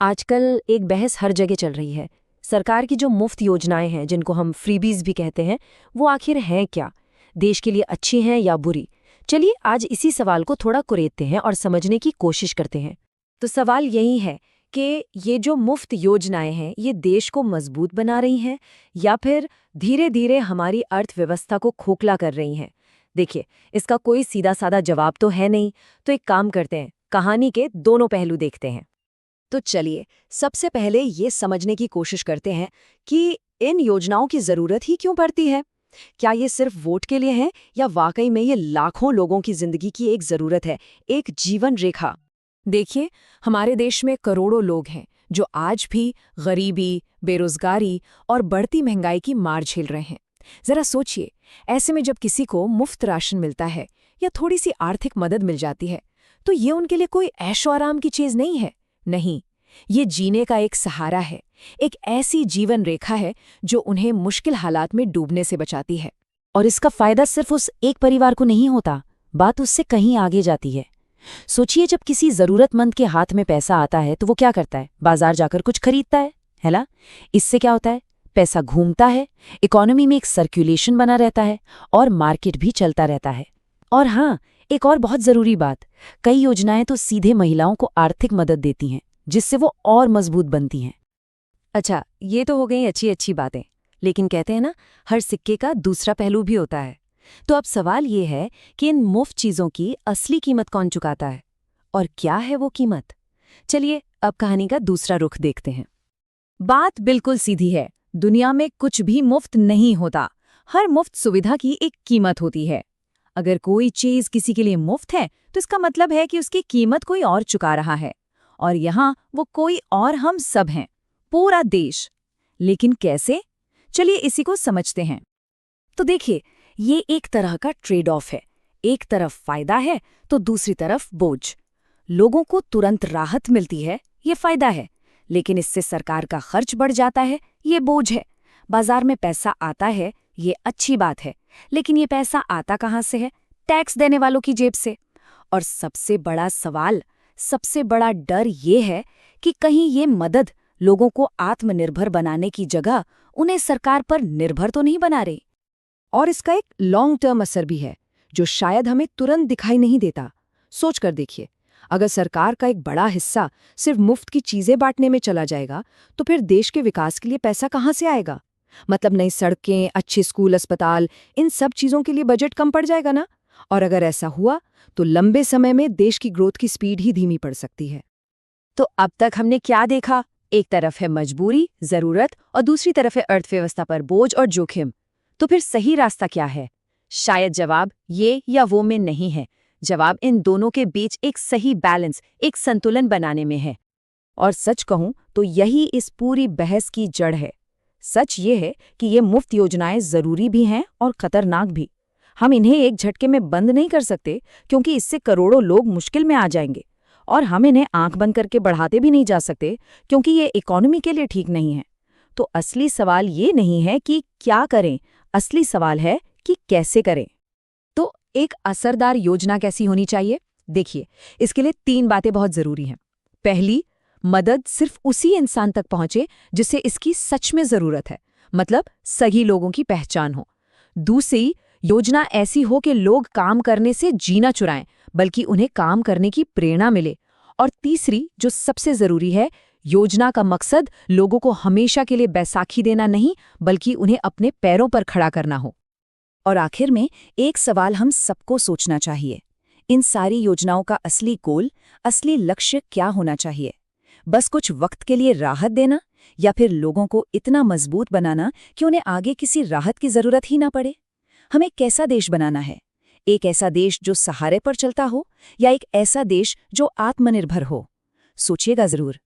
आजकल एक बहस हर जगह चल रही है। सरकार की जो मुफ्त योजनाएं हैं, जिनको हम फ्रीबीज भी कहते हैं, वो आखिर हैं क्या? देश के लिए अच्छी हैं या बुरी? चलिए आज इसी सवाल को थोड़ा कुरेदते हैं और समझने की कोशिश करते हैं। तो सवाल यही है कि ये जो मुफ्त योजनाएं हैं, ये देश को मजबूत बना रही हैं या फिर धीरे धीरे हमारी अर्थव्यवस्था को खोखला कर रही हैं? देखिए, इसका कोई सीधा साधा जवाब तो है नहीं, तो एक काम करते हैं, कहानी के दोनों पहलू देखते हैं। तो चलिए सबसे पहले ये समझने की कोशिश करते हैं कि इन योजनाओं की जरूरत ही क्यों पड़ती है। क्या ये सिर्फ वोट के लिए है या वाकई में ये लाखों लोगों की जिंदगी की एक जरूरत है, एक जीवन रेखा। देखिए, हमारे देश में करोड़ों लोग हैं जो आज भी गरीबी, बेरोजगारी और बढ़ती महंगाई की मार झेल रहे हैं। जरा सोचिए, ऐसे में जब किसी को मुफ्त राशन मिलता है या थोड़ी सी आर्थिक मदद मिल जाती है, तो ये उनके लिए कोई ऐशो आराम की चीज नहीं है। नहीं, ये जीने का एक सहारा है, एक ऐसी जीवन रेखा है जो उन्हें मुश्किल हालात में डूबने से बचाती है। और इसका फायदा सिर्फ उस एक परिवार को नहीं होता, बात उससे कहीं आगे जाती है। सोचिए, जब किसी जरूरतमंद के हाथ में पैसा आता है तो वो क्या करता है? बाजार जाकर कुछ खरीदता है ना? इससे क्या होता है? पैसा घूमता है, इकोनॉमी में एक सर्कुलेशन बना रहता है और मार्केट भी चलता रहता है। और हाँ, एक और बहुत जरूरी बात, कई योजनाएं तो सीधे महिलाओं को आर्थिक मदद देती हैं, जिससे वो और मजबूत बनती हैं। अच्छा, ये तो हो गई अच्छी अच्छी बातें, लेकिन कहते हैं ना, हर सिक्के का दूसरा पहलू भी होता है। तो अब सवाल ये है कि इन मुफ्त चीजों की असली कीमत कौन चुकाता है, और क्या है वो कीमत? चलिए अब कहानी का दूसरा रुख देखते हैं। बात बिल्कुल सीधी है, दुनिया में कुछ भी मुफ्त नहीं होता। हर मुफ्त सुविधा की एक कीमत होती है। अगर कोई चीज किसी के लिए मुफ्त है तो इसका मतलब है कि उसकी कीमत कोई और चुका रहा है, और यहाँ वो कोई और हम सब हैं, पूरा देश। लेकिन कैसे? चलिए इसी को समझते हैं। तो देखिए, ये एक तरह का ट्रेड ऑफ है। एक तरफ फायदा है तो दूसरी तरफ बोझ। लोगों को तुरंत राहत मिलती है, ये फायदा है, लेकिन इससे सरकार का खर्च बढ़ जाता है, ये बोझ है। बाजार में पैसा आता है, ये अच्छी बात है, लेकिन ये पैसा आता कहाँ से है? टैक्स देने वालों की जेब से। और सबसे बड़ा सवाल, सबसे बड़ा डर ये है कि कहीं ये मदद लोगों को आत्मनिर्भर बनाने की जगह उन्हें सरकार पर निर्भर तो नहीं बना रही। और इसका एक लॉन्ग टर्म असर भी है, जो शायद हमें तुरंत दिखाई नहीं देता। सोच कर देखिए, अगर सरकार का एक बड़ा हिस्सा सिर्फ मुफ्त की चीजें बांटने में चला जाएगा, तो फिर देश के विकास के लिए पैसा कहाँ से आएगा? मतलब नई सड़कें, अच्छे स्कूल, अस्पताल, इन सब चीजों के लिए बजट कम पड़ जाएगा ना। और अगर ऐसा हुआ तो लंबे समय में देश की ग्रोथ की स्पीड ही धीमी पड़ सकती है। तो अब तक हमने क्या देखा? एक तरफ है मजबूरी, जरूरत, और दूसरी तरफ है अर्थव्यवस्था पर बोझ और जोखिम। तो फिर सही रास्ता क्या है? शायद जवाब ये या वो में नहीं है। जवाब इन दोनों के बीच एक सही बैलेंस, एक संतुलन बनाने में है। और सच कहूं तो यही इस पूरी बहस की जड़ है। सच ये है कि ये मुफ्त योजनाएं जरूरी भी हैं और खतरनाक भी। हम इन्हें एक झटके में बंद नहीं कर सकते, क्योंकि इससे करोड़ों लोग मुश्किल में आ जाएंगे। और हम इन्हें आंख बंद करके बढ़ाते भी नहीं जा सकते, क्योंकि ये इकोनॉमी के लिए ठीक नहीं है। तो असली सवाल ये नहीं है कि क्या करें, असली सवाल है कि कैसे करें। तो एक असरदार योजना कैसी होनी चाहिए? देखिए, इसके लिए 3 बातें बहुत जरूरी हैं। पहली, मदद सिर्फ उसी इंसान तक पहुंचे जिसे इसकी सच में जरूरत है, मतलब सही लोगों की पहचान हो। दूसरी, योजना ऐसी हो कि लोग काम करने से जीना चुराएं, बल्कि उन्हें काम करने की प्रेरणा मिले। और तीसरी, जो सबसे जरूरी है, योजना का मकसद लोगों को हमेशा के लिए बैसाखी देना नहीं, बल्कि उन्हें अपने पैरों पर खड़ा करना हो। और आखिर में एक सवाल हम सबको सोचना चाहिए, इन सारी योजनाओं का असली गोल, असली लक्ष्य क्या होना चाहिए? बस कुछ वक्त के लिए राहत देना, या फिर लोगों को इतना मजबूत बनाना कि उन्हें आगे किसी राहत की जरूरत ही ना पड़े? हमें कैसा देश बनाना है? एक ऐसा देश जो सहारे पर चलता हो, या एक ऐसा देश जो आत्मनिर्भर हो? सोचिएगा जरूर।